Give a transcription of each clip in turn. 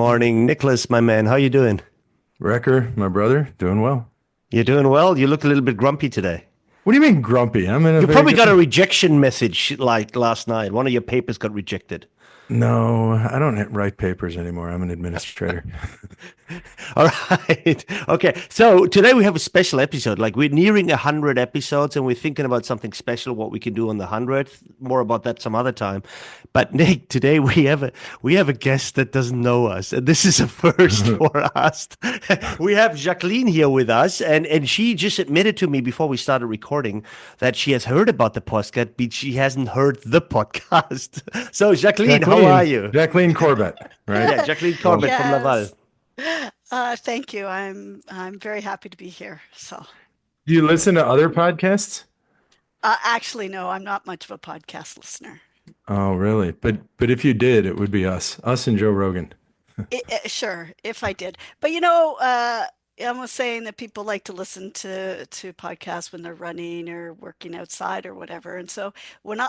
morning. Nicholas, my man, how you doing? Wrecker, my brother, doing well. You doing well? You look a little bit grumpy today. What do you mean grumpy? I'm in a You very probably got a good. rejection message like last night. One of your papers got rejected. No, I don't write papers anymore. I'm an administrator. All right. Okay. So today we have a special episode. Like we're nearing 100 episodes and we're thinking about something special, what we can do on the 100th. More about that some other time. But Nick, today we have a guest that doesn't know us. And this is a first for us. We have Jacqueline here with us, and she just admitted to me before we started recording that she has heard about the podcast, but she hasn't heard the podcast. So Jacqueline, how are Jacqueline, you? Jacqueline Corbett, right? Yeah, Jacqueline Well, Corbett from Laval. Yes. Thank you. I'm very happy to be here. So, do you listen to other podcasts? actually, no, I'm not much of a podcast listener. Oh, really? But if you did, it would be us and Joe Rogan. Sure, if I did, but I was saying that people like to listen to podcasts when they're running or working outside or whatever. And so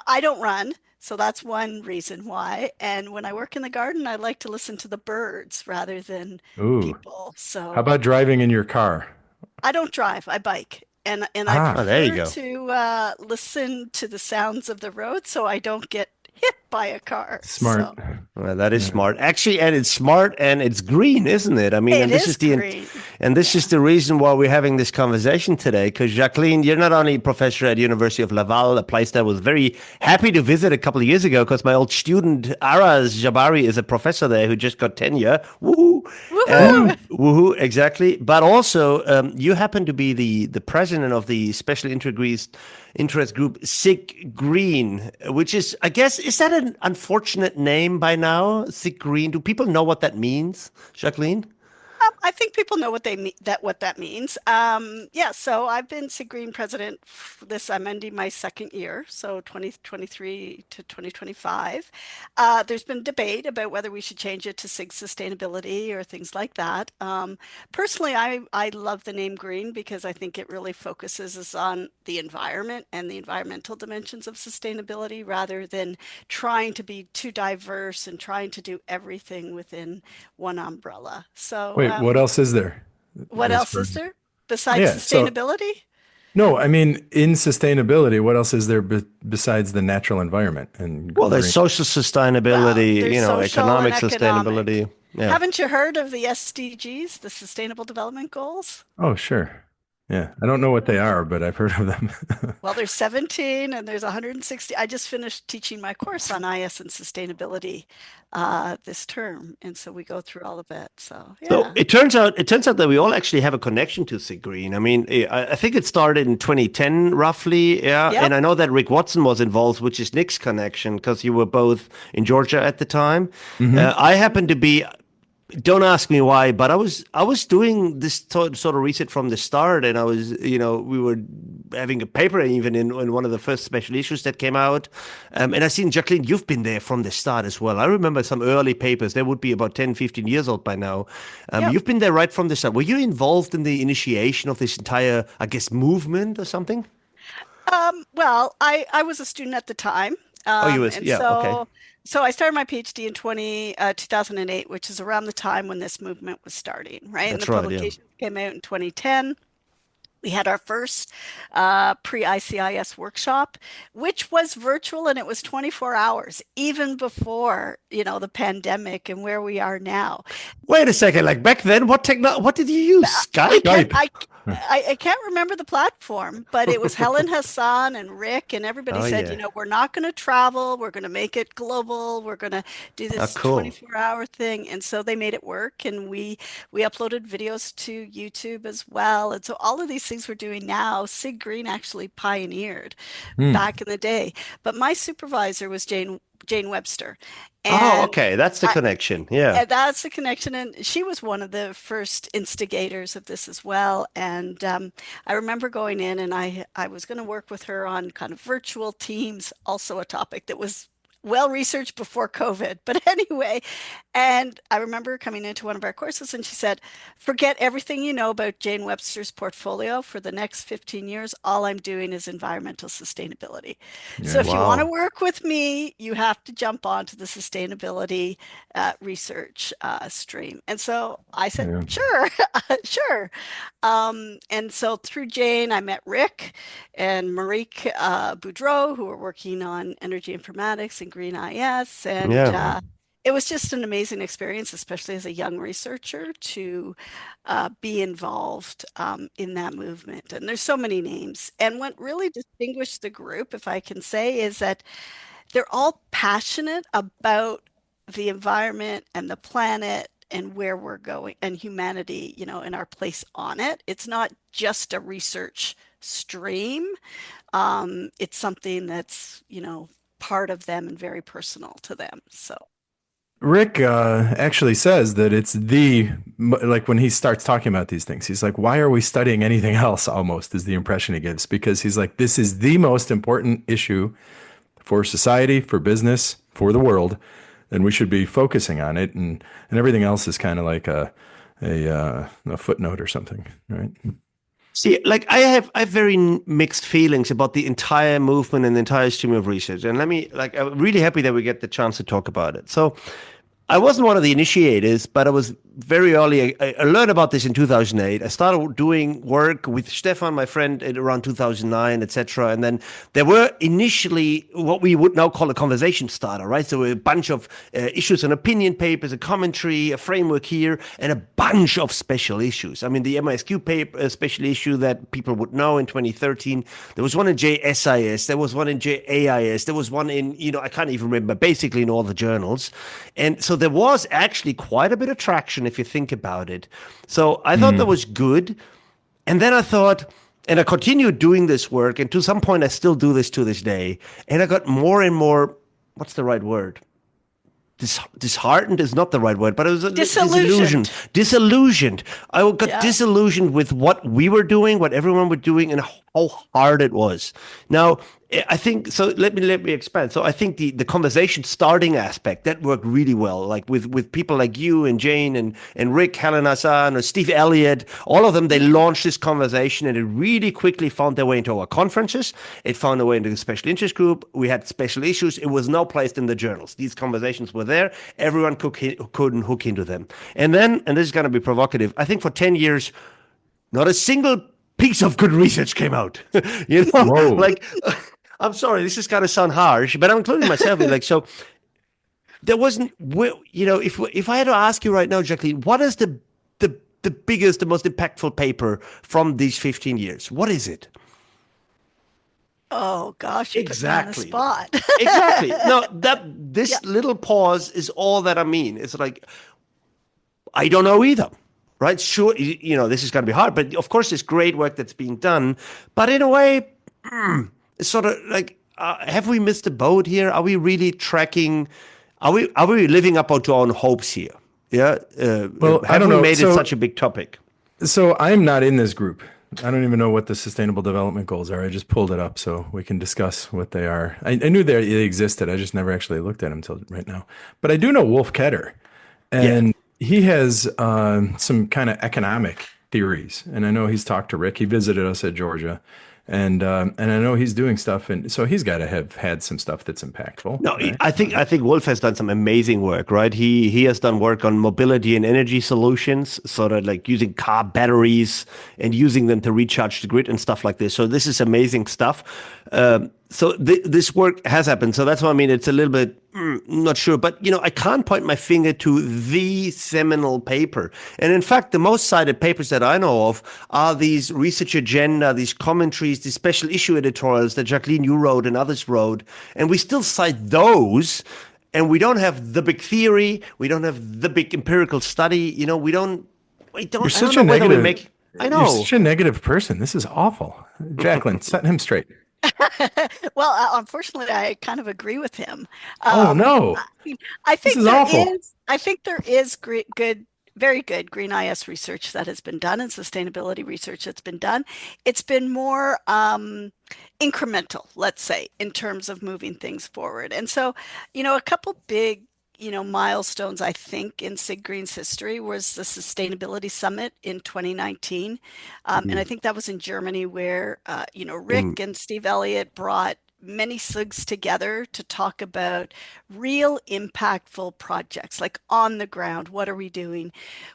I don't run, so that's one reason why. And when I work in the garden, I like to listen to the birds rather than Ooh, people. how So about driving in your car? I don't drive, I bike. And I Ah, Oh, there you prefer go. to listen to the sounds of the road so I don't get hit by a car. smart. So Well, that is Yeah. smart. Actually, and it's smart and it's green, isn't it? I mean, it and this is is the green. and this is Yeah. the reason why we're having this conversation today. Because Jacqueline, you're not only a professor at University of Laval, a place that I was very happy to visit a couple of years ago. Because my old student Araz Jabari is a professor there who just got tenure. Woohoo! Woohoo! Woohoo! Exactly. But also, you happen to be the president of the special interest group SIGGreen, which is, I guess, is that an unfortunate name by now? SIGGreen. Do people know what that means, Jacqueline? I think people know what they mean what that means. Yeah, so I've been SIGGreen president I'm ending my second year, so 2023 to 2025. There's been debate about whether we should change it to SIG sustainability or things like that. Personally, I love the name green because I think it really focuses us on the environment and the environmental dimensions of sustainability rather than trying to be too diverse and trying to do everything within one umbrella. So, Wait, what else is there? what As else for is there besides yeah, so sustainability? no, I mean in sustainability, what else is there besides the natural environment and Well, there's green? social Well, sustainability, there's social and economic economic. sustainability. Yeah. Haven't you heard of the SDGs, the Sustainable Development Goals? Oh, sure. Yeah, I don't know what they are, but I've heard of them. Well, there's 17 and there's 160. I just finished teaching my course on IS and sustainability this term, and so we go through all of it. So, So yeah. it turns out that we all actually have a connection to Sig Green. I mean, I think it started in 2010 roughly, yeah. And Yep. I know that Rick Watson was involved, which is Nick's connection because you were both in Georgia at the time. Hmm. I happened to be. Don't ask me why, but I was doing this sort of research from the start, and we were having a paper even in one of the first special issues that came out, and I seen Jacqueline, you've been there from the start as well. I remember some early papers. They would be about 10, 15 years old by now. Yep. You've been there right from the start. Were you involved in the initiation of this entire, I guess, movement or something? Well, I was a student at the time, Oh, you was, and yeah, okay, so I started my PhD in 2008, which is around the time when this movement was starting, right? And the that's right, yeah. publication came out in 2010. We had our first pre-ICIS workshop, which was virtual and it was 24 hours, even before, the pandemic and where we are now. Wait a second, like back then, what did you use? I Skype? can't Skype. I can't remember the platform, but it was Helen Hassan and Rick and everybody Oh said, yeah. we're not going to travel, we're going to make it global, we're going to do Oh, this cool. 24-hour thing. And so they made it work and we uploaded videos to YouTube as well. And so all of these things we're doing now, Sig Green actually pioneered Hmm. back in the day. But my supervisor was Jane Webster. Oh, And okay. That's the I, connection. Yeah. and that's the connection. And she was one of the first instigators of this as well. And I remember going in and I was going to work with her on kind of virtual teams, also a topic that was well researched before COVID. But anyway, and I remember coming into one of our courses and she said, forget everything you know about Jane Webster's portfolio. For the next 15 years, all I'm doing is environmental sustainability. So Yeah. if you want to Wow. work with me, you have to jump onto the sustainability research stream. And so I said, Yeah. sure, sure. And so through Jane, I met Rick and Marique Boudreau, who are working on energy informatics and green IS. And Yeah. it was just an amazing experience, especially as a young researcher, to be involved in that movement. And there's so many names. And what really distinguished the group, if I can say, is that they're all passionate about the environment and the planet and where we're going and humanity, and our place on it. It's not just a research stream. It's something that's, part of them and very personal to them. So, Rick actually says that it's like when he starts talking about these things, he's like, why are we studying anything else? Almost is the impression he gives, because he's like, this is the most important issue for society, for business, for the world, and we should be focusing on it. And everything else is kind of like a footnote or something, right? See, like I have very mixed feelings about the entire movement and the entire stream of research. And I'm really happy that we get the chance to talk about it. So I wasn't one of the initiators, but I was very early. I learned about this in 2008. I started doing work with Stefan, my friend, at around 2009, etc. And then there were initially what we would now call a conversation starter, right? So a bunch of issues and opinion papers, a commentary, a framework here, and a bunch of special issues. I mean, the MISQ paper, special issue that people would know in 2013. There was one in JSIS. There was one in JAIS. There was one in, I can't even remember, basically in all the journals. And so there was actually quite a bit of traction if you think about it. So I thought that Mm. was good. And then I thought, and I continued doing this work. And to some point, I still do this to this day. And I got more and more, what's the right word? Disheartened is not the right word, but it was disillusioned. disillusioned. Disillusioned. I got Yeah. disillusioned with what we were doing, what everyone was doing, and how hard it was. Now, I think so. Let me expand. So I think the conversation starting aspect that worked really well, like with people like you and Jane and Rick, Helen Hassan, or Steve Elliott, all of them. They launched this conversation, and it really quickly found their way into our conferences. It found their way into the special interest group. We had special issues. It was now placed in the journals. These conversations were there. Everyone couldn't hook into them. And then, and this is going to be provocative, I think for 10 years, not a single piece of good research came out. Whoa. Like, I'm sorry, this is going to sound harsh, but I'm including myself in like, so there wasn't, if I had to ask you right now, Jacqueline, what is the biggest, the most impactful paper from these 15 years? What is it? Oh gosh, you put me on the Exactly. spot. Exactly. No, that Yeah. this little pause is all that I mean. It's like I don't know either. Right? Sure, this is going to be hard, but of course, there's great work that's being done. But in a way, it's sort of like, have we missed the boat here? Are we really tracking? Are we living up to our own hopes here? Yeah. Well, I Have don't we know. made it So, such a big topic? so I'm not in this group. I don't even know what the sustainable development goals are. I just pulled it up so we can discuss what they are. I knew they existed. I just never actually looked at them until right now. But I do know Wolf Ketter, Yeah. and he has some kind of economic theories. And I know he's talked to Rick. He visited us at Georgia, and I know he's doing stuff, and so he's got to have had some stuff that's impactful, No, right? I think Wolf has done some amazing work, right? He has done work on mobility and energy solutions, sort of like using car batteries and using them to recharge the grid and stuff like this. So this is amazing stuff. So this work has happened. So that's why I mean it's a little bit not sure, but I can't point my finger to the seminal paper. And in fact, the most cited papers that I know of are these research agenda, these commentaries, these special issue editorials that Jacqueline you wrote and others wrote, and we still cite those. And we don't have the big theory, we don't have the big empirical study. You're I don't such know a whether we negative. make. I You're know. such a negative person. This is awful. Jacqueline, set him straight. Well, unfortunately, I kind of agree with him. Oh Um, no, I mean, I this think is there awful. is, I think there is great, good very good green IS research that has been done and sustainability research that's been done. It's been more incremental, let's say, in terms of moving things forward. And so, a couple big, milestones, I think, in SIGGreen's history was the Sustainability Summit in 2019. And I think that was in Germany where, In Rick and Steve Elliott brought many SIGs together to talk about real impactful projects, like on the ground. What are we doing?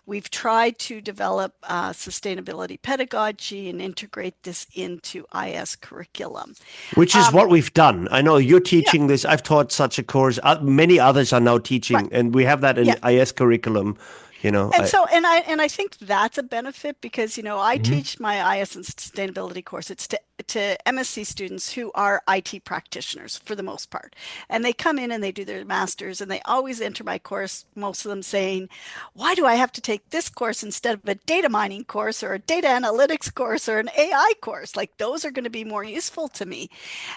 We've tried to develop sustainability pedagogy and integrate this into IS curriculum. which is Um, what we've done. I know you're yeah, teaching this. I've taught such a course. Many others are now right. teaching, and we have that in Yeah. IS curriculum. You know, And I, so, and I think that's a benefit because, I Mhm. teach my IS and sustainability course. It's to MSc students who are IT practitioners for the most part. And they come in and they do their masters and they always enter my course, most of them saying, why do I have to take this course instead of a data mining course or a data analytics course or an AI course? Like those are going to be more useful to me.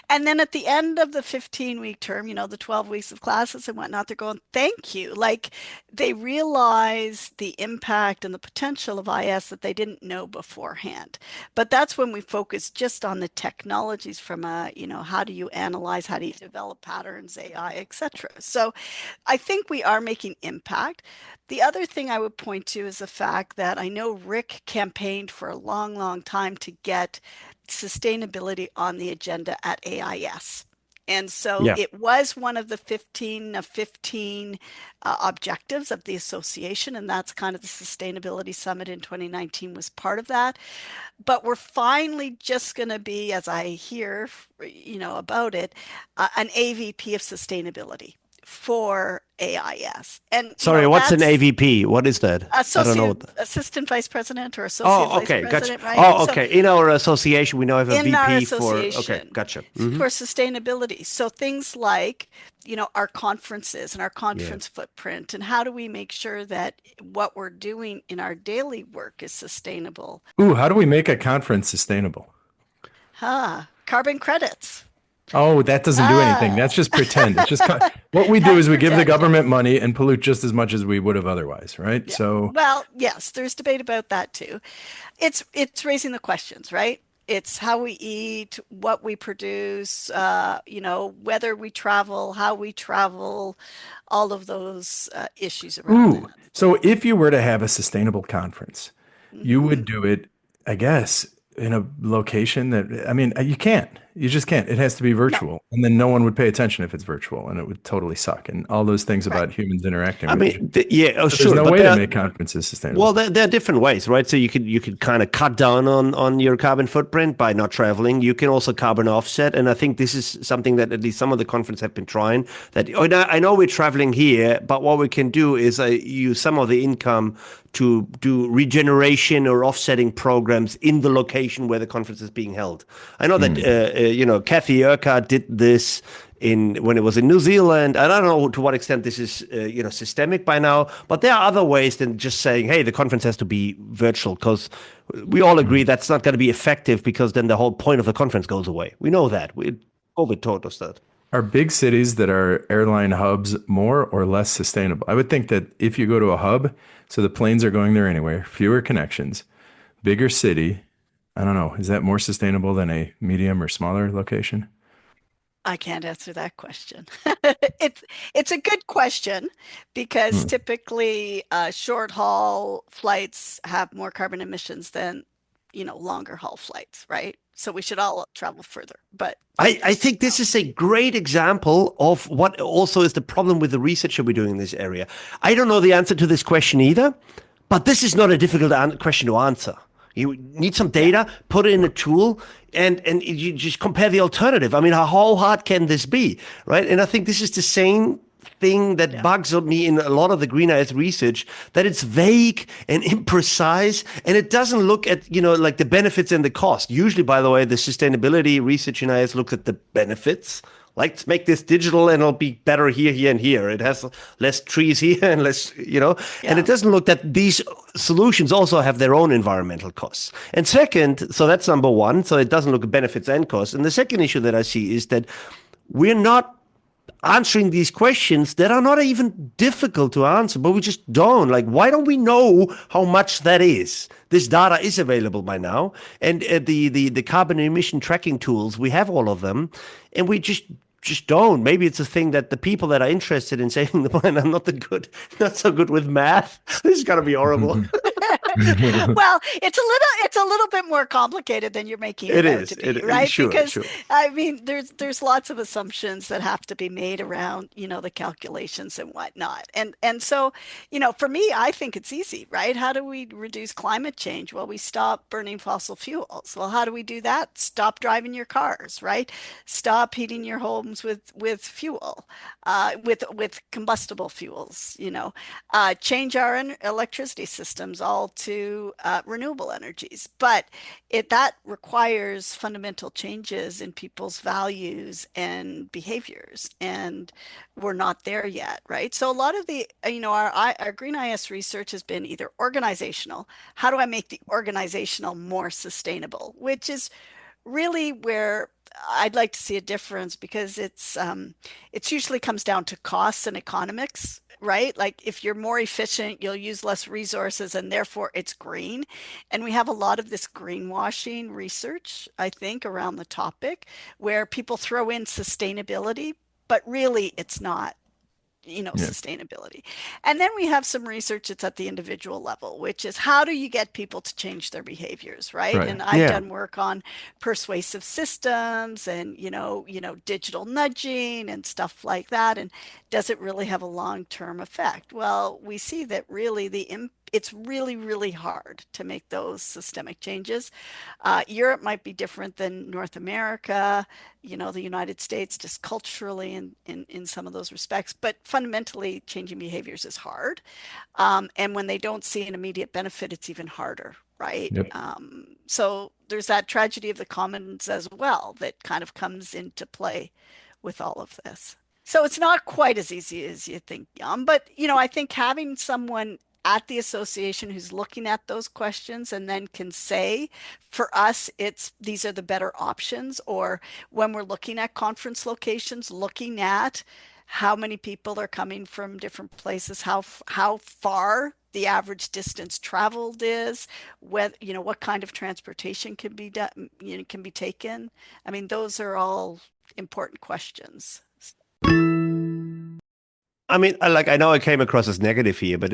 And then at the end of the 15-week term, the 12 weeks of classes and whatnot, they're going, thank you. Like they realize the impact and the potential of IS that they didn't know beforehand. But that's when we focus just on the technologies from how do you analyze, how do you develop patterns, AI, etc. So I think we are making impact. The other thing I would point to is the fact that I know Rick campaigned for a long, long time to get sustainability on the agenda at AIS. And so yeah. it was one of the 15 objectives of the association, and that's kind of the Sustainability Summit in 2019 was part of that. But we're finally just going to be, as I hear, about it, an AVP of sustainability for AIS. And, Sorry, what's an that's AVP? What is that? I don't know associate what that. assistant vice president or associate Oh, vice okay, gotcha. president, right? Oh, So okay. In our association, we now have a in our VP for. Okay, association gotcha. for sustainability. So things like, our conferences and our Yeah. conference footprint, and how do we make sure that what we're doing in our daily work is sustainable? Ooh, how do we make a conference sustainable? Carbon credits. Oh, that doesn't do anything. Ah, That's just pretend. It's just what we do that's is we give the pretend. government money and pollute just as much as we would have otherwise, right? Yeah. So, Well, yes, there's debate about that too. It's raising the questions, right? It's how we eat, what we produce, whether we travel, how we travel, all of those issues around that. ooh, so if you were to have a sustainable conference, you Hmm. would do it, I guess, in a location that, I mean, you can't. You just can't. It has to be No, virtual. And then no one would pay attention if it's virtual and it would totally suck. And all those things right. about humans interacting I with each other. mean, yeah, oh, So there's sure, no but way to there. make conferences sustainable. Well, there are different ways, right? So you could kind of cut down on your carbon footprint by not traveling. You can also carbon offset, and I think this is something that at least some of the conference have been trying. That I know we're traveling here, but what we can do is use some of the income to do regeneration or offsetting programs in the location where the conference is being held. I know that Mm. Kathy Urquhart did this in when it was in New Zealand. And I don't know to what extent this is systemic by now, but there are other ways than just saying, "Hey, the conference has to be virtual," because we all agree that's not going to be effective because then the whole point of the conference goes away. We know that. COVID taught us that. Are big cities that are airline hubs more or less sustainable? I would think that if you go to a hub, so the planes are going there anywhere, fewer connections, bigger city, I don't know, is that more sustainable than a medium or smaller location? I can't answer that question. It's it's a good question because Hmm. typically short haul flights have more carbon emissions than, longer haul flights, right? So we should all travel further. But I think this is a great example of what also is the problem with the research that we're doing in this area. I don't know the answer to this question either, but this is not a difficult question to answer. You need some yeah, data, put it in a tool, and you just compare the alternative. I mean, how hard can this be, right? And I think this is the same thing that yeah, bugs me in a lot of the green earth research, that it's vague and imprecise, and it doesn't look at like the benefits and the cost. Usually, by the way, the sustainability research in IS looks at the benefits. Like, let's make this digital and it'll be better here, here, and here. It has less trees here and less, and it yeah. doesn't look that these solutions also have their own environmental costs. And second, so that's number one. So it doesn't look at benefits and costs. And the second issue that I see is that we're not answering these questions that are not even difficult to answer, but we just don't. Like, why don't we know how much that is? This data is available by now, and the carbon emission tracking tools, we have all of them, and we just don't. Maybe it's a thing that the people that are interested in saving the planet are not that good, not so good with math. This is gonna be horrible. Well, it's a little bit more complicated than you're making It it out is. to be, right? Sure, Because sure. I mean, there's lots of assumptions that have to be made around, the calculations and whatnot. And so, for me, I think it's easy, right? How do we reduce climate change? Well, we stop burning fossil fuels. Well, how do we do that? Stop driving your cars, right? Stop heating your homes with fuel, with combustible fuels, change our electricity systems all to renewable energies. But that requires fundamental changes in people's values and behaviors, and we're not there yet, right? So a lot of the, our Green IS research has been either organizational. How do I make the organizational more sustainable? Which is really where I'd like to see a difference, because it's usually comes down to costs and economics, right? Like if you're more efficient, you'll use less resources and therefore it's green. And we have a lot of this greenwashing research, I think, around the topic where people throw in sustainability, but really it's not, Yeah. sustainability. And then we have some research that's at the individual level, which is how do you get people to change their behaviors, right? Right. And I've Yeah. done work on persuasive systems and, digital nudging and stuff like that. And does it really have a long-term effect? Well, we see that really it's really, really hard to make those systemic changes. Europe might be different than North America, the United States, just culturally in some of those respects. But fundamentally, changing behaviors is hard. And when they don't see an immediate benefit, it's even harder, right? Yep. So there's that tragedy of the commons as well that kind of comes into play with all of this. So it's not quite as easy as you think, Jan, but I think having someone at the association who's looking at those questions and then can say, for us, it's these are the better options, or when we're looking at conference locations, looking at how many people are coming from different places, how far the average distance traveled is, what kind of transportation can be done, can be taken. I mean, those are all important questions. I mean, I know I came across as negative here, but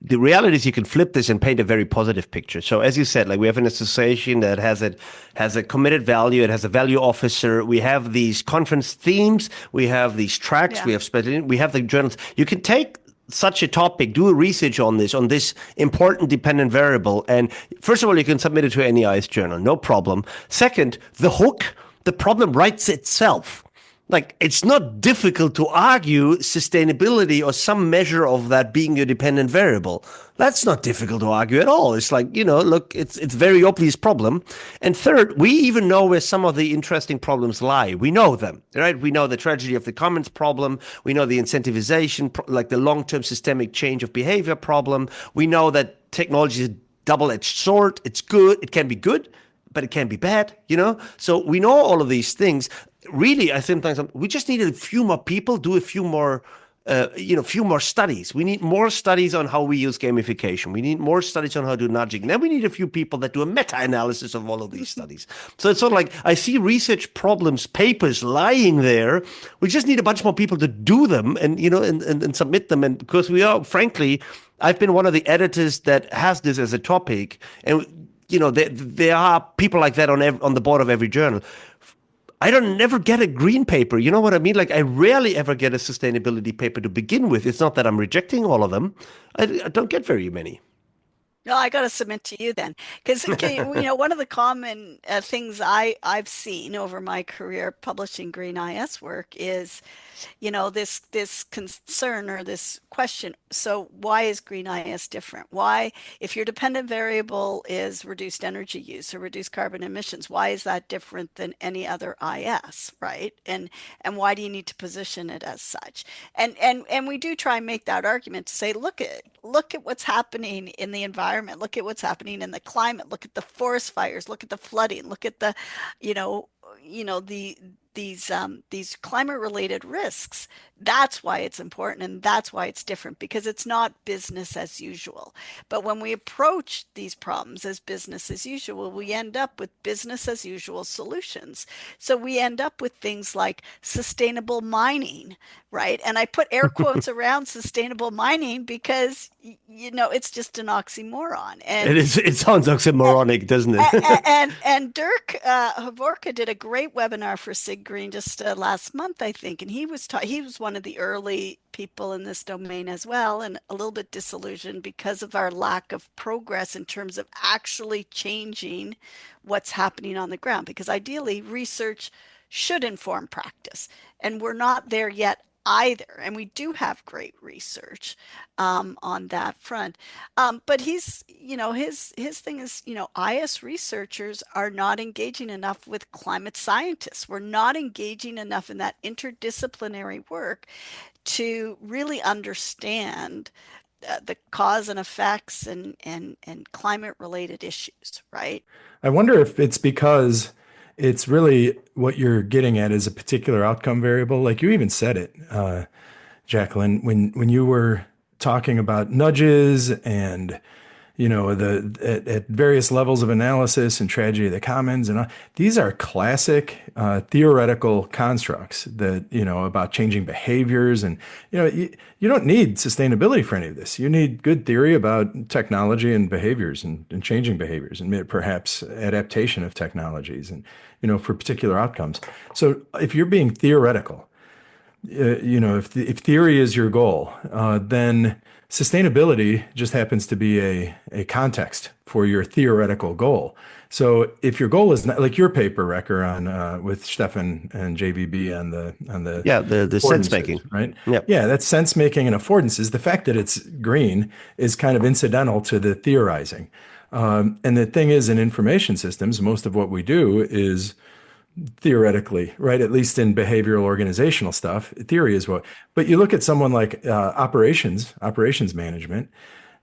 the reality is you can flip this and paint a very positive picture. So as you said, like we have an association that has a committed value, it has a value officer. We have these conference themes, we have these tracks, Yeah. we have the journals. You can take such a topic, do a research on this important dependent variable, and first of all, you can submit it to any IS journal, no problem. Second, the hook, the problem writes itself. Like, it's not difficult to argue sustainability or some measure of that being your dependent variable. That's not difficult to argue at all. It's like, look, it's very obvious problem. And third, we even know where some of the interesting problems lie. We know them, right? We know the tragedy of the commons problem. We know the incentivization, like the long-term systemic change of behavior problem. We know that technology is a double-edged sword. It's good. It can be good, but it can be bad. So we know all of these things. Really, I sometimes we just need a few more people, do a few more, few more studies. We need more studies on how we use gamification. We need more studies on how to do nudging. And then we need a few people that do a meta-analysis of all of these studies. So it's sort of like I see research problems, papers lying there. We just need a bunch more people to do them and and submit them. And because we are, frankly, I've been one of the editors that has this as a topic, and there are people like that on the board of every journal. I don't never get a green paper. You know what I mean? Like I rarely ever get a sustainability paper to begin with. It's not that I'm rejecting all of them. I don't get very many. No, I got to submit to you then, because one of the common things I've seen over my career publishing Green IS work is, this concern or this question. So why is Green IS different? Why, if your dependent variable is reduced energy use or reduced carbon emissions, why is that different than any other IS, right? And why do you need to position it as such? And we do try and make that argument to say, look at what's happening in the environment, look at what's happening in the climate, look at the forest fires, look at the flooding, look at the, the these climate related risks, that's why it's important and that's why it's different, because it's not business as usual. But when we approach these problems as business as usual, we end up with business as usual solutions. So we end up with things like sustainable mining, right? And I put air quotes around sustainable mining because it's just an oxymoron. It is. It sounds oxymoronic, doesn't it? And Dirk Hovorka did a great webinar for SIGGreen just last month, I think, and he was one of the early people in this domain as well, and a little bit disillusioned because of our lack of progress in terms of actually changing what's happening on the ground. Because ideally, research should inform practice, and we're not there yet either. And we do have great research on that front. But his thing is, IS researchers are not engaging enough with climate scientists. We're not engaging enough in that interdisciplinary work to really understand the cause and effects and climate related issues, right? I wonder if it's because it's really what you're getting at is a particular outcome variable. Like you even said it, Jacqueline, when you were talking about nudges and at various levels of analysis and tragedy of the commons and these are classic theoretical constructs that about changing behaviors and you don't need sustainability for any of this. You need good theory about technology and behaviors and changing behaviors and perhaps adaptation of technologies and for particular outcomes. So if you're being theoretical, if theory is your goal, then sustainability just happens to be a context for your theoretical goal. So if your goal is not like your paper, Wrecker, on with Stefan and JVB on the Yeah, the sense making. right? Yeah. Yeah, that's sense making and affordances. The fact that it's green is kind of incidental to the theorizing. And the thing is, in information systems, most of what we do is theoretically, right? At least in behavioral organizational stuff, theory is what. But you look at someone like operations management,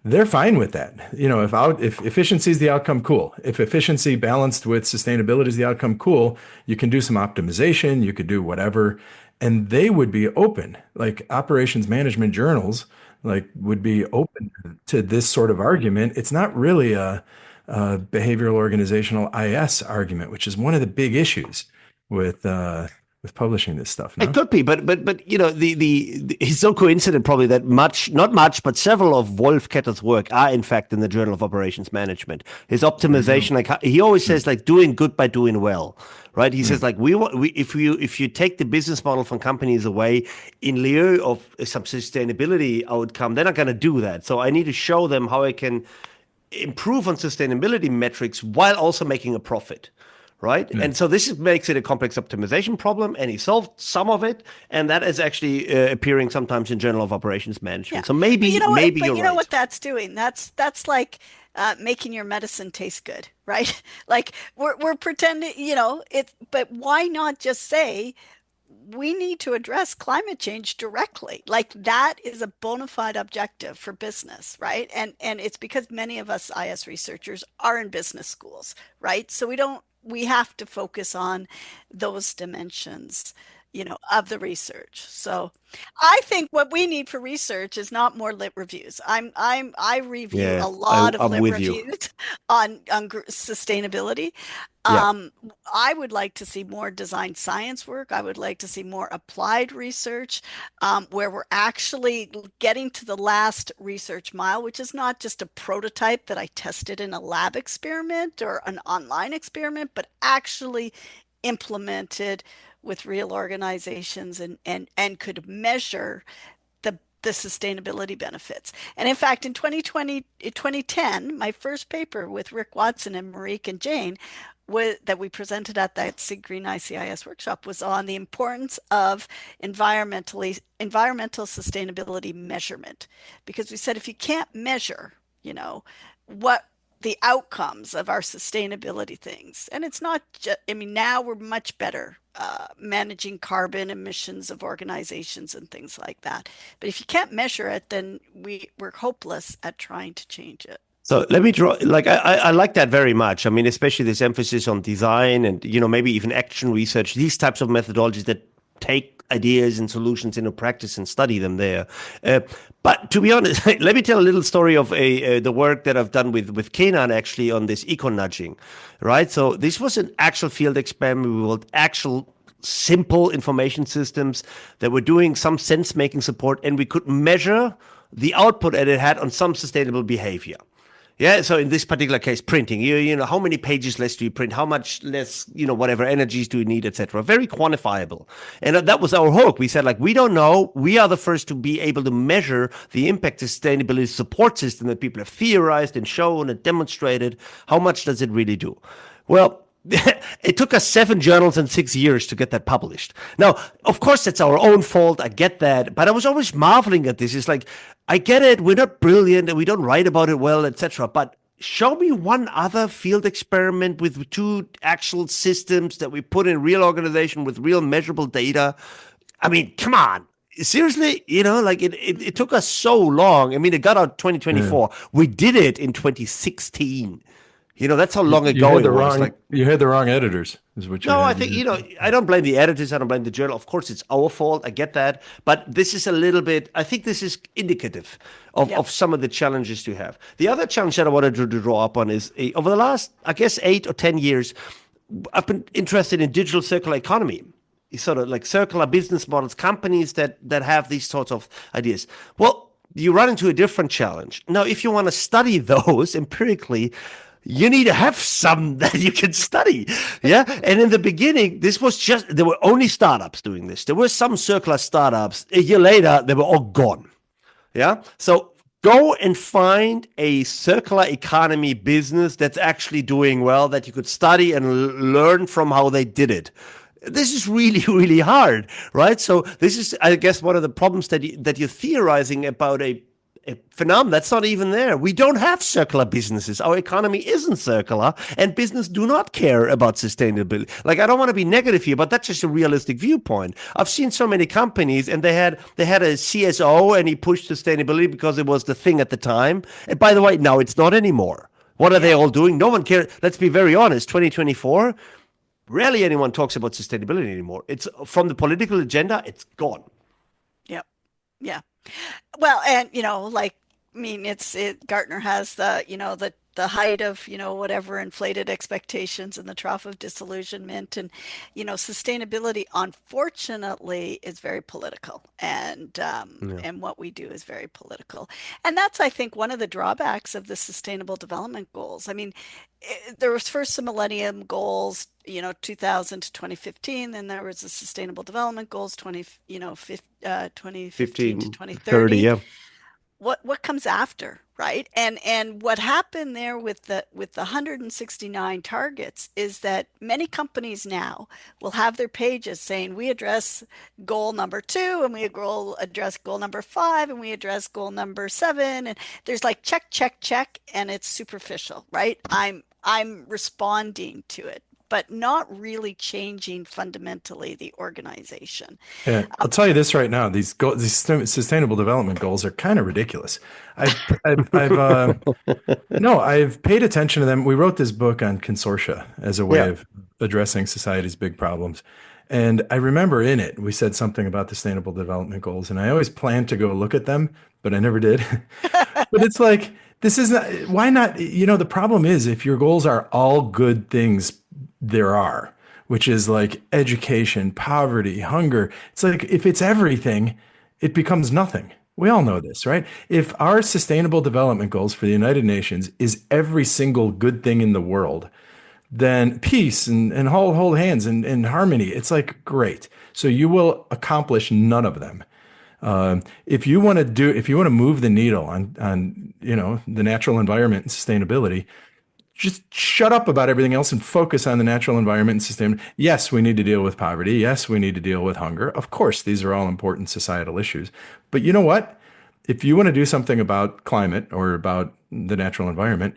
they're fine with that. If efficiency is the outcome, cool. If efficiency balanced with sustainability is the outcome, cool. You can do some optimization, you could do whatever, and they would be open. Like operations management journals, like would be open to this sort of argument. It's not really a behavioral organizational IS argument, which is one of the big issues with publishing this stuff. It No. could be, but it's so coincident probably that not much, but several of Wolf Ketter's work are in fact in the Journal of Operations Management. His optimization, like he always says, like doing good by doing well, right? He says like if you take the business model from companies away in lieu of some sustainability outcome, they're not going to do that. So I need to show them how I can improve on sustainability metrics while also making a profit, right? Yeah. And so makes it a complex optimization problem, and he solved some of it, and that is actually appearing sometimes in Journal of Operations Management. Yeah. So maybe maybe But you're you know right. what that's doing? That's like making your medicine taste good, right? Like we're pretending, but why not just say we need to address climate change directly? Like that is a bona fide objective for business, right? And it's because many of us IS researchers are in business schools, right? So we have to focus on those dimensions, of the research. So I think what we need for research is not more lit reviews. I review Yeah, a lot of I'm lit with you. reviews on sustainability. Yeah. I would like to see more design science work. I would like to see more applied research, where we're actually getting to the last research mile, which is not just a prototype that I tested in a lab experiment or an online experiment, but actually implemented with real organizations and could measure the sustainability benefits. And in fact, in 2010, my first paper with Rick Watson and Marique and Jane that we presented at that SIGGreen ICIS workshop was on the importance of environmental sustainability measurement. Because we said if you can't measure, what the outcomes of our sustainability things, and it's not just, I mean, now we're much better managing carbon emissions of organizations and things like that. But if you can't measure it, then we're hopeless at trying to change it. So let me draw, like, I like that very much. I mean, especially this emphasis on design and, maybe even action research, these types of methodologies that take ideas and solutions into practice and study them there. Uh, but to be honest, let me tell a little story of the work that I've done with Kenan actually on this eco nudging, right? So this was an actual field experiment. We built actual simple information systems that were doing some sense making support, and we could measure the output that it had on some sustainable behavior. Yeah, so in this particular case, printing, how many pages less do you print? How much less, whatever energies do you need, etc. Very quantifiable. And that was our hope. We said, like, we don't know. We are the first to be able to measure the impact of sustainability support system that people have theorized and shown and demonstrated. How much does it really do? Well, it took us 7 journals and 6 years to get that published. Now, of course, that's our own fault. I get that. But I was always marveling at this. It's like, I get it. We're not brilliant and we don't write about it well, etc. But show me one other field experiment with two actual systems that we put in real organization with real measurable data. I mean, come on. Seriously, like it took us so long. I mean, it got out Yeah. 2024. We did it in 2016. That's how long You ago had it the was. wrong Like, you had the wrong editors, is what you no, I had. think, I don't blame the editors. I don't blame the journal. Of course, it's our fault. I get that. But this is a little bit, I think this is indicative Yep. of some of the challenges you have. The other challenge that I wanted to draw up on is over the last, I guess, 8 or 10 years, I've been interested in digital circular economy, sort of like circular business models, companies that have these sorts of ideas. Well, you run into a different challenge. Now, if you want to study those empirically, you need to have some that you can study. Yeah. And in the beginning, there were only startups doing this. There were some circular startups. A year later, they were all gone. Yeah. So go and find a circular economy business that's actually doing well that you could study and learn from how they did it. This is really, really hard, right? So this is, I guess, one of the problems that you're theorizing about a phenomenon that's not even there. We don't have circular businesses. Our economy isn't circular, and business do not care about sustainability. Like, I don't want to be negative here, but that's just a realistic viewpoint. I've seen so many companies, and they had a CSO, and he pushed sustainability because it was the thing at the time. And by the way, now it's not anymore. What are they Yeah. all doing? No one cares. Let's be very honest. 2024, rarely anyone talks about sustainability anymore. It's from the political agenda. It's gone. Yep. Yeah. Well, and like, I mean, Gartner has the height of, whatever inflated expectations and the trough of disillusionment. And, sustainability, unfortunately, is very political. Yeah. And what we do is very political. And that's, I think, one of the drawbacks of the Sustainable Development Goals. I mean, there was first some Millennium Goals, 2000 to 2015. Then there was the Sustainable Development Goals, 2015 to 15, 30. 2030. Yeah. What comes after, right? And what happened there with the 169 targets is that many companies now will have their pages saying we address goal number 2, and we address goal number 5, and we address goal number 7, and there's like check check check, and it's superficial, right? I'm responding to it, but not really changing fundamentally the organization. Yeah, I'll tell you this right now. These sustainable development goals are kind of ridiculous. I've, I've no, I've paid attention to them. We wrote this book on consortia as a way Yeah. of addressing society's big problems. And I remember in it, we said something about the sustainable development goals, and I always planned to go look at them, but I never did. But it's like, this is not, why not? The problem is if your goals are all good things there are, which is like education, poverty, hunger. It's like if it's everything, it becomes nothing. We all know this, right? If our sustainable development goals for the United Nations is every single good thing in the world, then peace and hold hands and harmony, it's like great. So you will accomplish none of them. If you want to move the needle on the natural environment and sustainability, just shut up about everything else and focus on the natural environment and system. Yes, we need to deal with poverty. Yes, we need to deal with hunger. Of course, these are all important societal issues. But you know what? If you want to do something about climate or about the natural environment,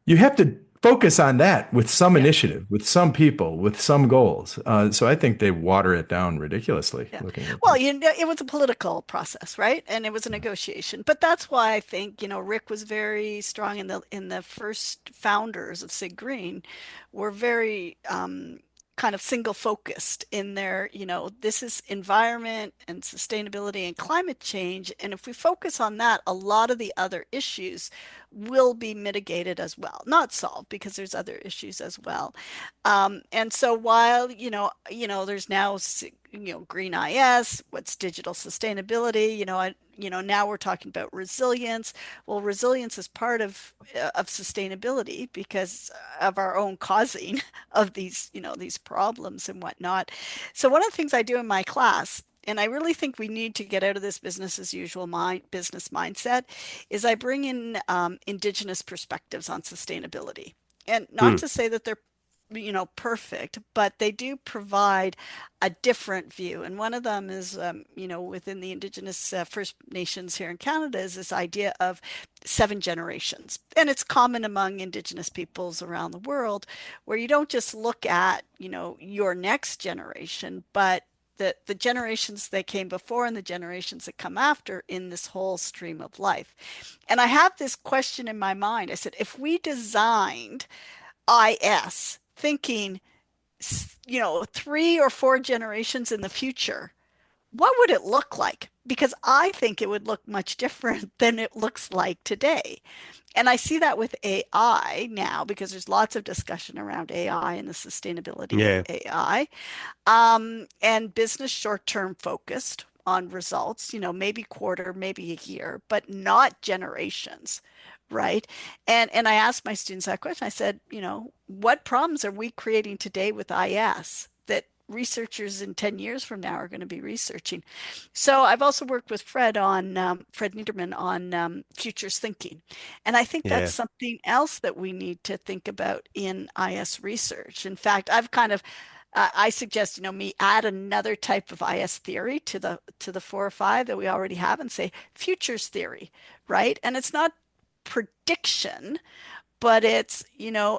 you have to focus on that with some initiative, with some people, with some goals. So I think they water it down ridiculously Yeah. looking at Well, this. it was a political process, right? And it was a negotiation. But that's why I think, Rick was very strong in the first founders of SIGGreen were very kind of single focused in their, this is environment and sustainability and climate change. And if we focus on that, a lot of the other issues will be mitigated as well. Not solved because there's other issues as well. And so while, there's now, green IS, what's digital sustainability, now we're talking about resilience. Well, resilience is part of sustainability because of our own causing of these, these problems and whatnot. So one of the things I do in my class, and I really think we need to get out of this business as usual business mindset, is I bring in Indigenous perspectives on sustainability. And not Hmm. to say that they're perfect, but they do provide a different view. And one of them is, within the Indigenous First Nations here in Canada, is this idea of 7 generations. And it's common among Indigenous peoples around the world, where you don't just look at, your next generation, but the generations that came before and the generations that come after in this whole stream of life. And I have this question in my mind. I said, if we designed IS, thinking, 3 or 4 generations in the future, what would it look like? Because I think it would look much different than it looks like today. And I see that with AI now because there's lots of discussion around AI and the sustainability of Yeah. AI. And business short-term focused on results, maybe quarter, maybe a year, but not generations, right? And I asked my students that question. I said, what problems are we creating today with IS that researchers in 10 years from now are going to be researching? So I've also worked with Fred Niederman on futures thinking. And I think that's Yeah. something else that we need to think about in IS research. In fact, I've kind of I suggest, me add another type of IS theory to the 4 or 5 that we already have and say futures theory, right? And it's not prediction, but it's,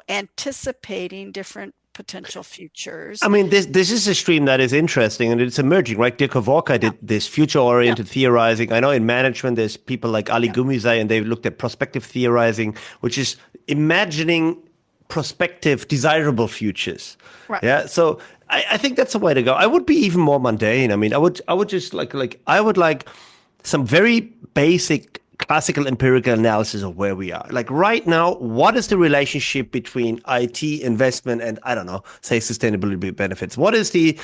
anticipating different potential I futures. mean, this is a stream that is interesting and it's emerging, right? Dirk Kevorka Yeah, did this yeah, future-oriented theorizing. I know in management, there's people like Ali yeah, Gumizai, and they've looked at prospective theorizing, which is imagining prospective, desirable futures. right. Yeah, so I think that's the way to go. I would be even more mundane. I mean, I would just I would like some very basic classical empirical analysis of where we are. Like right now, what is the relationship between IT investment and I don't know, say sustainability benefits? What is the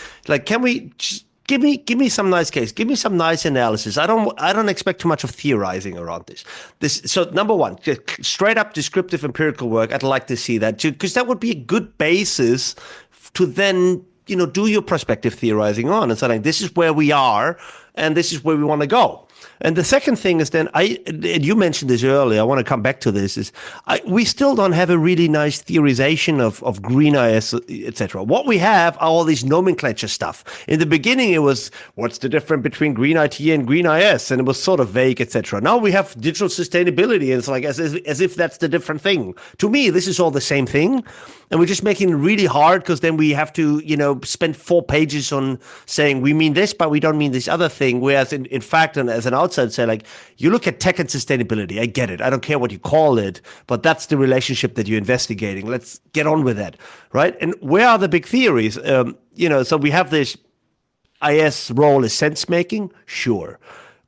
can we just give me some nice case, give me some nice analysis. I don't expect too much of theorizing around this. So number one, just straight up descriptive empirical work. I'd like to see that because that would be a good basis to then do your prospective theorizing on and say like this is where we are and this is where we want to go. And the second thing is then and you mentioned this earlier. I want to come back to this. We still don't have a really nice theorization of green IS, etc. What we have are all these nomenclature stuff. In the beginning, it was what's the difference between green IT and green IS, and it was sort of vague, etc. Now we have digital sustainability, and it's like as if that's the different thing. To me, this is all the same thing. And we're just making it really hard because then we have to, spend 4 pages on saying we mean this, but we don't mean this other thing. Whereas in fact, and as an outsider, say like, you look at tech and sustainability. I get it. I don't care what you call it, but that's the relationship that you're investigating. Let's get on with that, right? And where are the big theories? So we have this IS role is sense making, sure.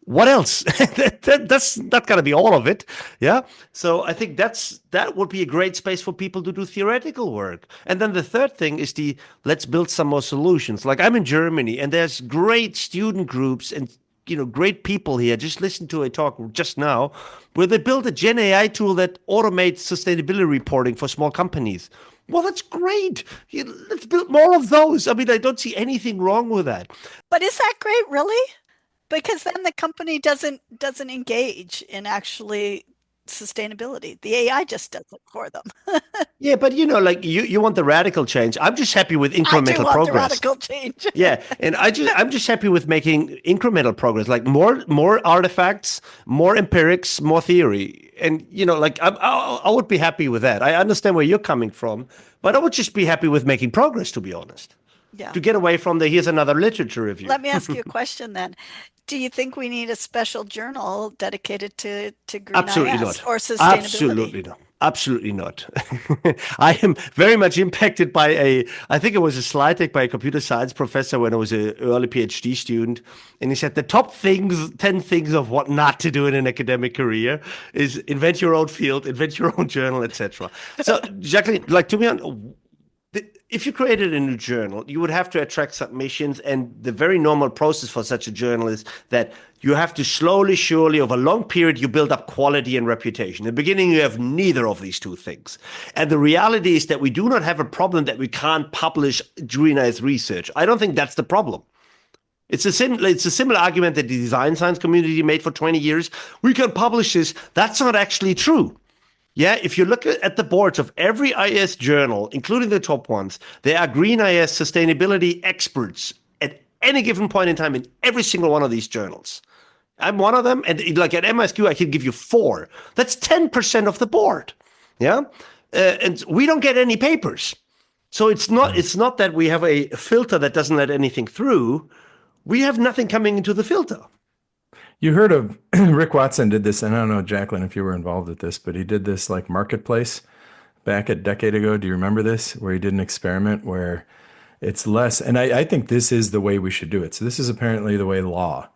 What else? That's not going to be all of it. Yeah. So I think that would be a great space for people to do theoretical work. And then the third thing is let's build some more solutions. Like I'm in Germany and there's great student groups and great people here. Just listen to a talk just now where they built a Gen AI tool that automates sustainability reporting for small companies. Well, that's great. Let's build more of those. I mean, I don't see anything wrong with that. But is that great, really? Because then the company doesn't engage in actually sustainability. The AI just does it for them. Yeah, but like you want the radical change. I'm just happy with I do incremental want the progress. radical change. Yeah, and I'm just happy with making incremental progress, like more artifacts, more empirics, more theory, and like I would be happy with that. I understand where you're coming from, but I would just be happy with making progress, to be honest. Yeah. To get away from the here's another literature review. Let me ask you a question then. Do you think we need a special journal dedicated to Green Absolutely IS not. or sustainability? Absolutely not. Absolutely not. I am very much impacted by I think it was a slide deck by a computer science professor when I was an early PhD student. And he said the top 10 things of what not to do in an academic career is invent your own field, invent your own journal, etc. So, Jacqueline, like, to be honest, if you created a new journal, you would have to attract submissions, and the very normal process for such a journal is that you have to slowly, surely, over a long period, you build up quality and reputation. In the beginning, you have neither of these two things. And the reality is that we do not have a problem that we can't publish Green Eyes research. I don't think that's the problem. It's a similar argument that the design science community made for 20 years. We can publish this. That's not actually true. Yeah, if you look at the boards of every IS journal, including the top ones, there are Green IS sustainability experts at any given point in time in every single one of these journals. I'm one of them, and like at MSQ, I can give you 4. That's 10% of the board. Yeah, and we don't get any papers, so it's not that we have a filter that doesn't let anything through. We have nothing coming into the filter. You heard of Rick Watson did this, and I don't know, Jacqueline, if you were involved with this, but he did this like marketplace back a decade ago. Do you remember this? Where he did an experiment where it's less, and I think this is the way we should do it. So this is apparently the way law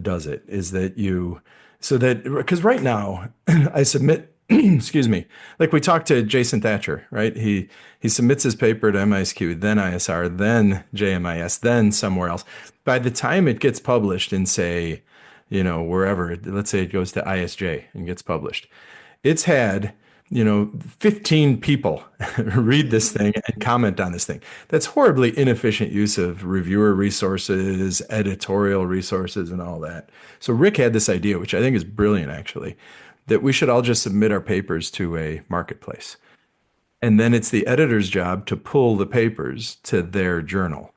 does it, is that because right now I submit, excuse me, like we talked to Jason Thatcher, right? He submits his paper to MISQ, then ISR, then JMIS, then somewhere else. By the time it gets published in, say, wherever, let's say it goes to ISJ and gets published, it's had, 15 people read this thing and comment on this thing. That's horribly inefficient use of reviewer resources, editorial resources, and all that. So Rick had this idea, which I think is brilliant, actually, that we should all just submit our papers to a marketplace. And then it's the editor's job to pull the papers to their journal.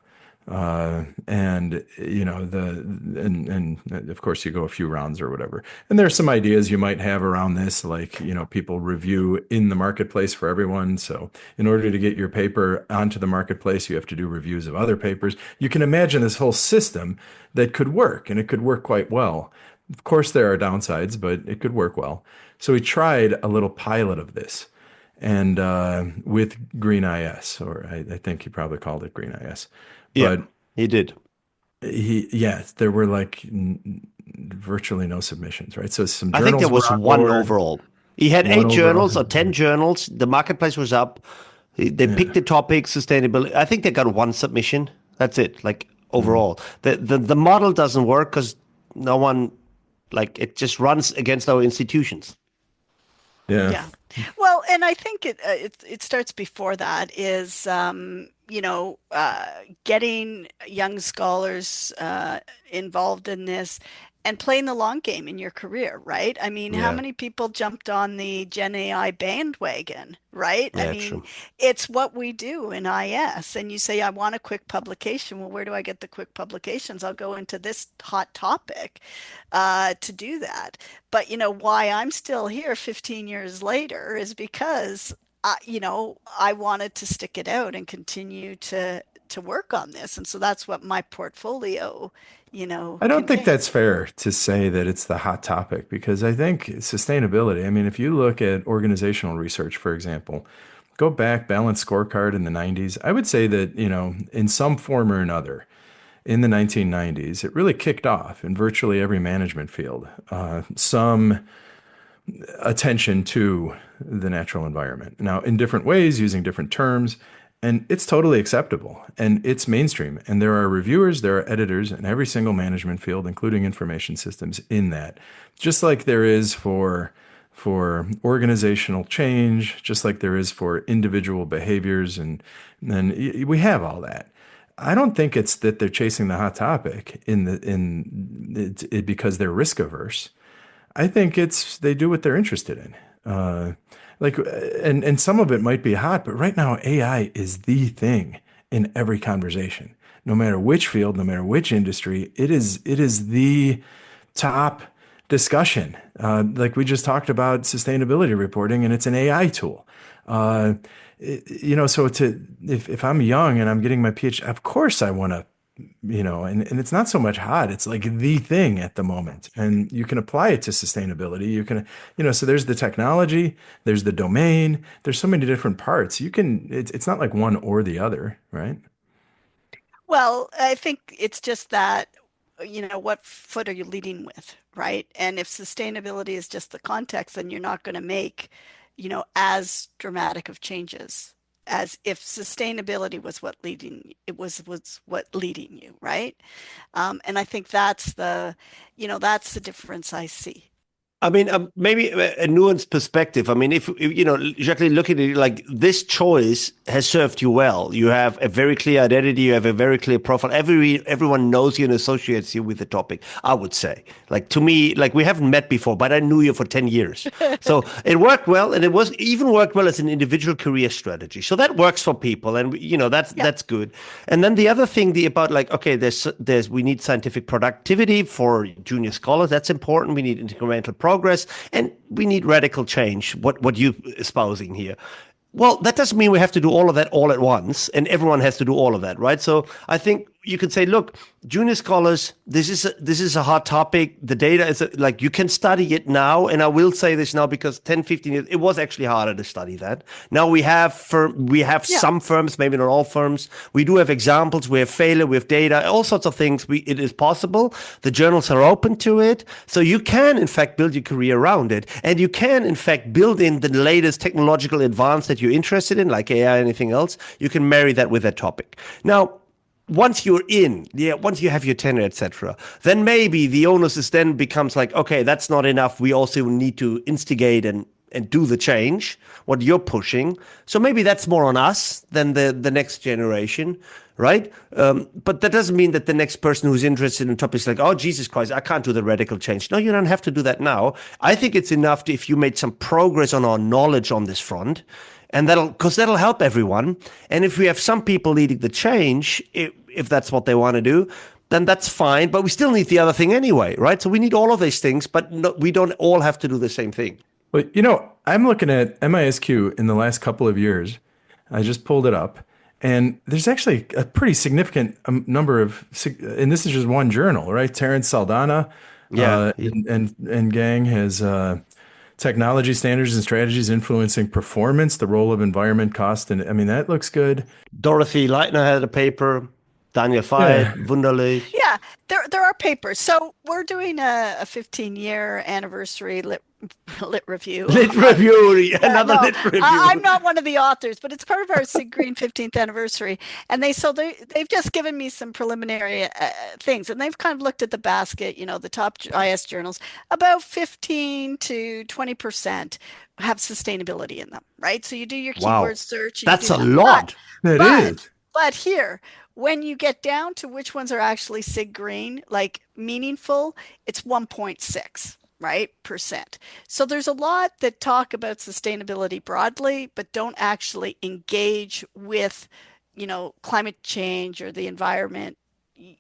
And of course you go a few rounds or whatever. And there's some ideas you might have around this, like, people review in the marketplace for everyone. So in order to get your paper onto the marketplace, you have to do reviews of other papers. You can imagine this whole system that could work, and it could work quite well. Of course, there are downsides, but it could work well. So we tried a little pilot of this. And with Green IS, or I think he probably called it Green IS. Yeah, But he did. there were like virtually no submissions, right? So some I think there journals was were on one board, overall. He had one 8 overall. journals or 10 journals. The marketplace was up. They picked the topic, sustainability. I think they got one submission. That's it. Like overall, the model doesn't work because no one, like, it just runs against our institutions. Yeah. Yeah. Well, and I think it starts before that is getting young scholars involved in this and playing the long game in your career, right? I mean, how Yeah. many people jumped on the Gen AI bandwagon, right? I Yeah, mean, true. it's what we do in IS. And you say, I want a quick publication. Well, where do I get the quick publications? I'll go into this hot topic to do that. But why I'm still here 15 years later is because I wanted to stick it out and continue to work on this. And so that's what my portfolio, I don't think contains. that's fair to say that it's the hot topic, because I think sustainability, I mean, if you look at organizational research, for example, go back, balanced scorecard in the 90s, I would say that, in some form or another, in the 1990s, it really kicked off in virtually every management field. Some attention to the natural environment. Now, in different ways, using different terms, and it's totally acceptable and it's mainstream. And there are reviewers, there are editors in every single management field, including information systems, in that. Just like there is for organizational change, just like there is for individual behaviors, and then we have all that. I don't think it's that they're chasing the hot topic because they're risk averse. I think it's they do what they're interested in. Like, and some of it might be hot, but right now AI is the thing in every conversation. No matter which field, no matter which industry, it is the top discussion. Like we just talked about sustainability reporting, and it's an AI tool. Uh, so if I'm young and I'm getting my PhD, of course I want to, and it's not so much hot. It's like the thing at the moment. And you can apply it to sustainability. So there's the technology, there's the domain, there's so many different parts. It's not like one or the other, right? Well, I think it's just that, what foot are you leading with, right? And if sustainability is just the context, then you're not going to make, as dramatic of changes as if sustainability was what was what leading you, right? And I think that's the difference I see. I mean, maybe a nuanced perspective. I mean, Jacqueline, look at it like this choice has served you well. You have a very clear identity. You have a very clear profile. Everyone knows you and associates you with the topic. I would say, like to me, like we haven't met before, but I knew you for 10 years, so it worked well, and it was even worked well as an individual career strategy. So that works for people, and Yeah. that's good. And then the other thing, about like, okay, there's we need scientific productivity for junior scholars. That's important. We need incremental progress, and we need radical change. What you espousing here? Well, that doesn't mean we have to do all of that all at once, and everyone has to do all of that, right? So I think you could say, look, junior scholars, this is a hot topic. The data is like you can study it now, and I will say this now because 10, 15 years it was actually harder to study that. Now we have Yeah. some firms, maybe not all firms. We do have examples, we have failure, we have data, all sorts of things. It is possible. The journals are open to it, so you can in fact build your career around it, and you can in fact build in the latest technological advance that you're interested in, like AI, anything else. You can marry that with that topic. Now, once you're in, yeah, once you have your tenure, etc., then maybe the onus is then becomes like, okay, that's not enough. We also need to instigate and do the change, what you're pushing. So maybe that's more on us than the next generation, right? But that doesn't mean that the next person who's interested in topics like, oh, Jesus Christ, I can't do the radical change. No, you don't have to do that now. I think it's enough if you made some progress on our knowledge on this front, and that'll help everyone. And if we have some people leading the change, if that's what they want to do, then that's fine. But we still need the other thing anyway, right? So we need all of these things, but no, we don't all have to do the same thing. But I'm looking at MISQ in the last couple of years. I just pulled it up, and there's actually a pretty significant number and this is just one journal, right? Terence Saldana, Yeah. and gang has technology standards and strategies influencing performance, the role of environment, cost, and I mean that looks good. Dorothy Leitner had a paper. Daniel Yeah. Veit, Wunderlich. Yeah, there are papers. So we're doing a 15-year anniversary lit review. Lit review, Yeah, another no, lit review. I'm not one of the authors, but it's part of our SIGGreen 15th anniversary. And they've just given me some preliminary things, and they've kind of looked at the basket, the top IS journals. About 15 to 20% have sustainability in them, right? So you do your keyword Wow, search and you that's do a that. But lot. That but is. but here, when you get down to which ones are actually SIGGreen, like meaningful, it's 1.6, right, percent. So there's a lot that talk about sustainability broadly, but don't actually engage with, climate change or the environment,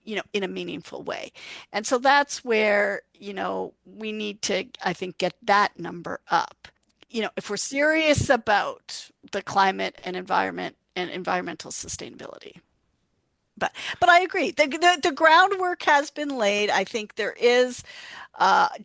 in a meaningful way. And so that's where, we need to, I think, get that number up. If we're serious about the climate and environment and environmental sustainability. But I agree. The groundwork has been laid. I think there is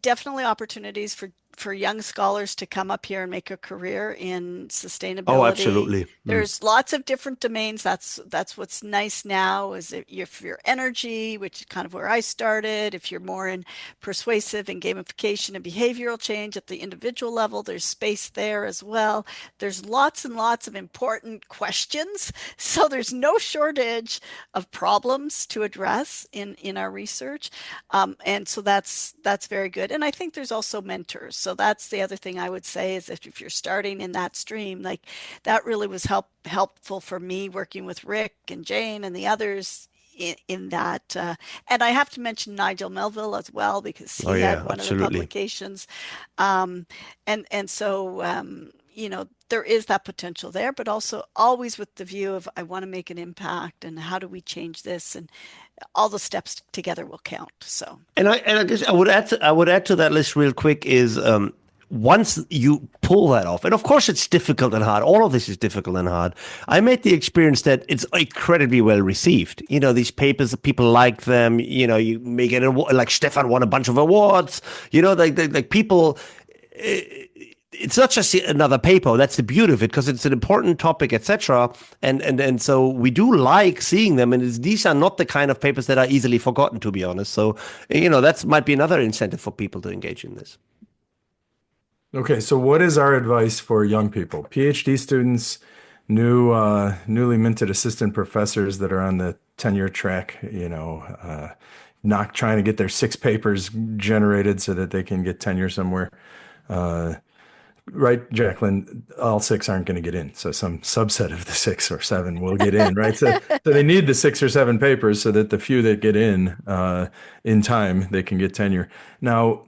definitely opportunities for young scholars to come up here and make a career in Oh, sustainability. absolutely. Mm. There's lots of different domains. That's what's nice now is if you're energy, which is kind of where I started, if you're more in persuasive and gamification and behavioral change at the individual level, there's space there as well. There's lots and lots of important questions. So there's no shortage of problems to address in our research. And so that's very good. And I think there's also mentors. So that's the other thing I would say is if you're starting in that stream, like that really was helpful for me working with Rick and Jane and the others in that. And I have to mention Nigel Melville as well because Oh he had yeah, one of the absolutely. publications. Um, and so there is that potential there, but also always with the view of I want to make an impact and how do we change this, and all the steps together will count. So. And I guess I would add to that list real quick is once you pull that off, and of course it's difficult and hard. All of this is difficult and hard. I made the experience that it's incredibly well received. You know, these papers, people like them. You know, you may get an award, like Stefan won a bunch of awards. You know, like people. It's not just another paper. That's the beauty of it because it's an important topic, etc. And so we do like seeing them, and these are not the kind of papers that are easily forgotten, to be honest. So you know that might be another incentive for people to engage in this. Okay, so what is our advice for young people, PhD students, newly minted assistant professors that are on the tenure track, not trying to get their 6 papers generated so that they can get tenure somewhere? Uh, right, Jacqueline, all 6 aren't going to get in. So some subset of the 6 or 7 will get in, right? So they need the 6 or 7 papers so that the few that get in time, they can get tenure. Now,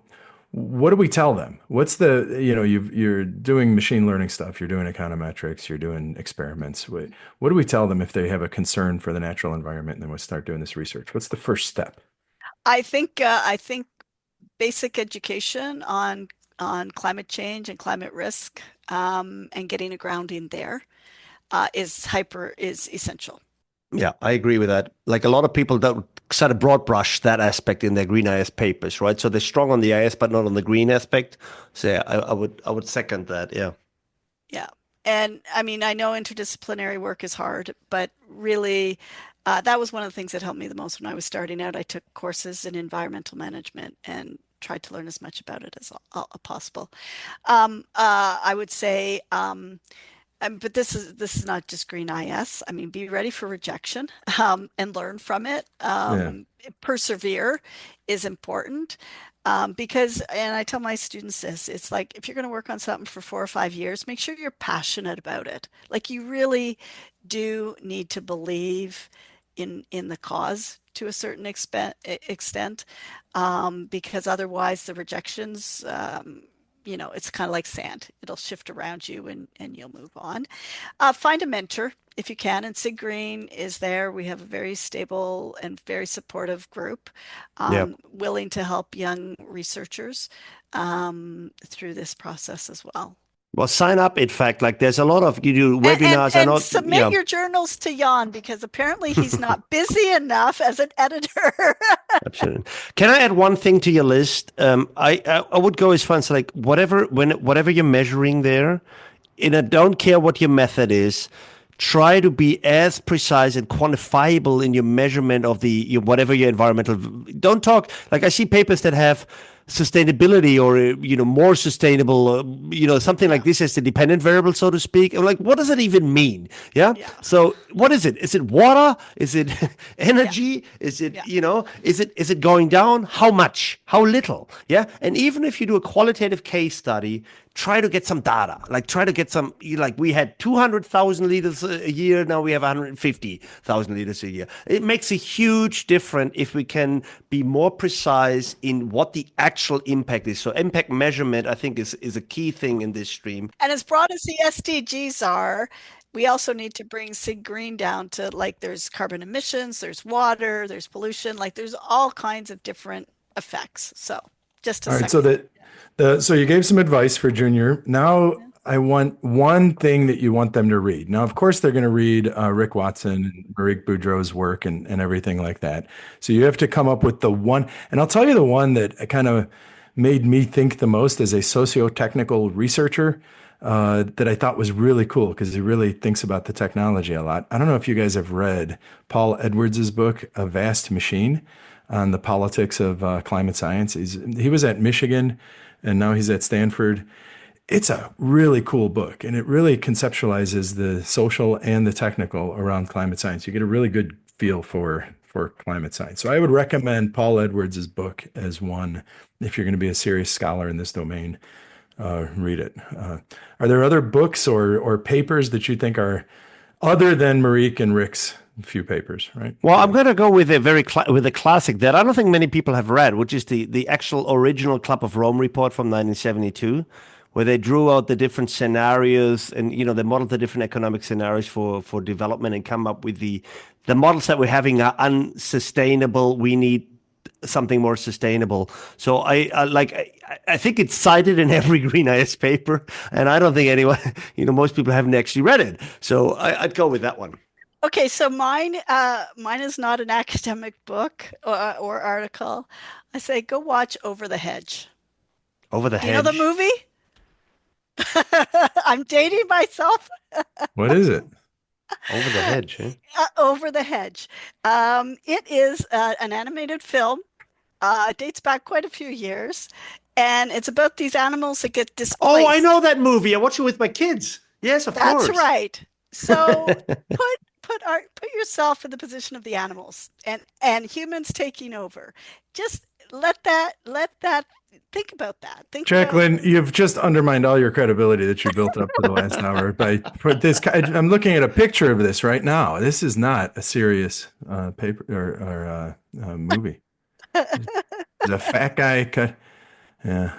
what do we tell them? What's you're doing machine learning stuff, you're doing econometrics, you're doing experiments. What do we tell them if they have a concern for the natural environment and then we'll start doing this research? What's the first step? I think basic education on climate change and climate risk, and getting a grounding there is essential. Yeah, I agree with that. Like a lot of people don't sort of broad brush that aspect in their green IS papers, right? So they're strong on the IS, but not on the green aspect. So yeah, I would second that. Yeah. Yeah. And I mean, I know interdisciplinary work is hard, but really, that was one of the things that helped me the most when I was starting out. I took courses in environmental management and tried to learn as much about it as possible. I would say, but this is not just green IS. I mean, be ready for rejection, and learn from it. Yeah. Persevere is important. Because, and I tell my students this, it's like if you're going to work on something for 4 or 5 years, make sure you're passionate about it. Like you really do need to believe in the cause to a certain extent, because otherwise the rejections, it's kind of like sand. It'll shift around you and you'll move on. Find a mentor if you can. And SIGGreen is there. We have a very stable and very supportive group, Yeah. willing to help young researchers through this process as well. Well, sign up. In fact, like there's a lot of you do And, and, webinars. I and know. submit Yeah. your journals to Jan because apparently he's not busy enough as an editor. Absolutely. Can I add one thing to your list? I would go as far as like whatever you're measuring there, and I don't care what your method is, try to be as precise and quantifiable in your measurement of whatever your environmental. Don't talk like I see papers that have sustainability or more sustainable, something like Yeah, this as the dependent variable, so to speak. I'm like, what does that even mean? Yeah. yeah, So what is it? Is it water? Is it yeah, energy? Is it yeah, is it going down? How much? How little? Yeah. And even if you do a qualitative case study, try to get some data. Like try to get some. Like we had 200,000 liters a year. Now we have 150,000 liters a year. It makes a huge difference if we can be more precise in what the actual impact is. So impact measurement, I think, is a key thing in this stream. And as broad as the SDGs are, we also need to bring SIGGreen down to like there's carbon emissions, there's water, there's pollution, like there's all kinds of different effects. So just a All right, second. so you gave some advice for junior. Now I want one thing that you want them to read. Now, of course, they're going to read Rick Watson and Marique Boudreau's work and everything like that. So you have to come up with the one, and I'll tell you the one that kind of made me think the most as a socio-technical researcher, that I thought was really cool because he really thinks about the technology a lot. I don't know if you guys have read Paul Edwards's book, A Vast Machine, on the politics of climate science. He was at Michigan and now he's at Stanford. It's a really cool book and it really conceptualizes the social and the technical around climate science. You get a really good feel for climate science. So I would recommend Paul Edwards's book as one if you're going to be a serious scholar in this domain. Read it. Are there other books or papers that you think are other than Marique and Rick's few papers, right? Well, I'm going to go with a classic that I don't think many people have read, which is the actual original Club of Rome report from 1972, where they drew out the different scenarios and they modeled the different economic scenarios for development and come up with the models that we're having are unsustainable. We need something more sustainable. So I think it's cited in every Green IS paper, and I don't think anyone, most people haven't actually read it. So I'd go with that one. Okay, so mine is not an academic book or article. I say go watch Over the Hedge. Over the Do you know the Hedge. movie? I'm dating myself. What is it? Over the Hedge, eh? Over the Hedge. It is an animated film. It dates back quite a few years, and it's about these animals that get displaced. Oh, I know that movie. I watch it with my kids. Yes, of course. That's right. So put yourself in the position of the animals and humans taking over. Just let that think about that. Jacqueline, you've just undermined all your credibility that you built up for the last hour by put this. I'm looking at a picture of this right now. This is not a serious paper or movie. The fat guy cut. Yeah.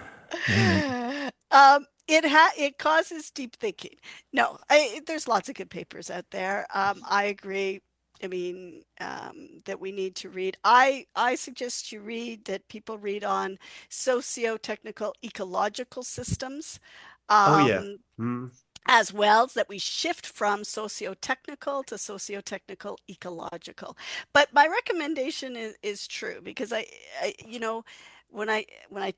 It causes deep thinking. No, there's lots of good papers out there. I agree. I mean, that we need to read. I suggest that people read on socio-technical ecological systems. Oh, yeah. As well, that we shift from socio-technical to socio-technical ecological. But my recommendation is true because when I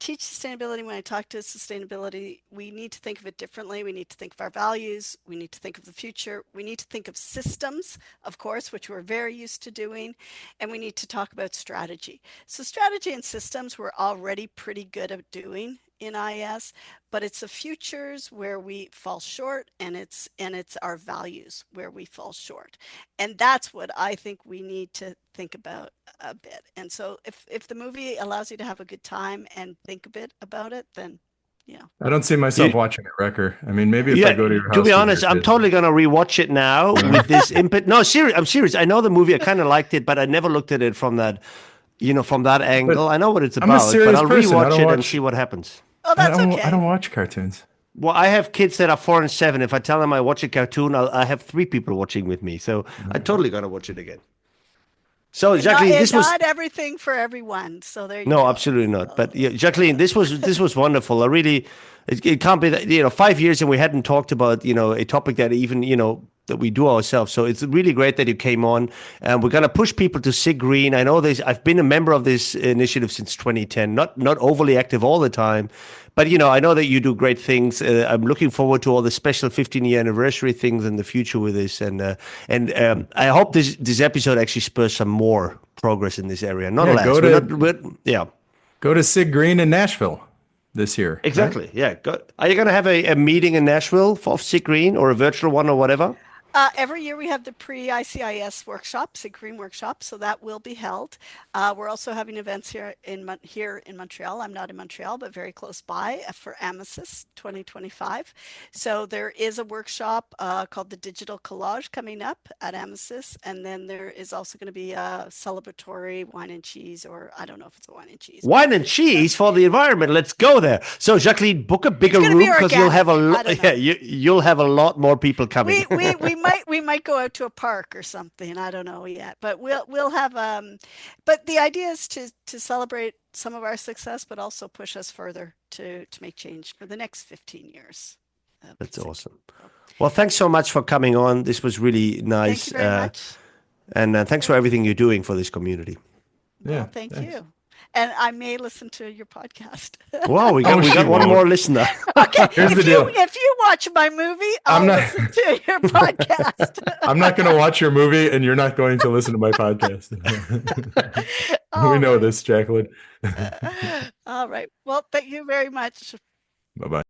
teach sustainability, when I talk to sustainability, we need to think of it differently. We need to think of our values. We need to think of the future. We need to think of systems, of course, which we're very used to doing. And we need to talk about strategy. So strategy and systems we're already pretty good at doing in IS, but it's the futures where we fall short, and it's our values where we fall short. And that's what I think we need to think about a bit. And so if the movie allows you to have a good time and think a bit about it, then I don't see myself watching it, Wrecker. I mean, maybe if I go to your house. To be honest, I'm totally going to rewatch it now with this input. No, I'm serious. I know the movie. I kind of liked it, but I never looked at it from that, from that angle. I know what it's about, but I'll rewatch it and see what happens. Oh, that's okay. I don't watch cartoons. Well, I have kids that are 4 and 7. If I tell them I watch a cartoon, I have 3 people watching with me. So I'm totally going to watch it again. So Jacqueline, this was not everything for everyone. So there you go. No, absolutely not. But Jacqueline, this was wonderful. It can't be that 5 years and we hadn't talked about a topic that even that we do ourselves. So it's really great that you came on, and we're going to push people to SIGGreen. I know I've been a member of this initiative since 2010, not overly active all the time, but I know that you do great things. I'm looking forward to all the special 15-year anniversary things in the future with this, and I hope this episode actually spurs some more progress in this area. Not less. Go to SIGGreen in Nashville this year. Exactly. Right? Yeah. Are you going to have a meeting in Nashville for SIGGreen or a virtual one or whatever? Every year we have the pre-ICIS workshop, SIGGreen workshop, so that will be held. We're also having events here in Montreal. I'm not in Montreal, but very close by for AMASIS 2025. So there is a workshop called the Digital Collage coming up at AMASIS, and then there is also going to be a celebratory wine and cheese, or I don't know if it's a wine and cheese. Wine and cheese for the environment. Let's go there. So Jacqueline, book a bigger room because you'll have a lot. Yeah, you'll have a lot more people coming. We might go out to a park or something. I don't know yet, but we'll have but the idea is to celebrate some of our success, but also push us further to make change for the next 15 years. That's awesome. Well, thanks so much for coming on. This was really nice. Thank you very much. And thanks for everything you're doing for this community. Yeah, well, thanks. You. And I may listen to your podcast. Wow, we got one more listener. Okay, here's the deal. If you watch my movie, I'll listen to your podcast. I'm not going to watch your movie, and you're not going to listen to my podcast. We know this, Jacqueline. All right. Well, thank you very much. Bye-bye.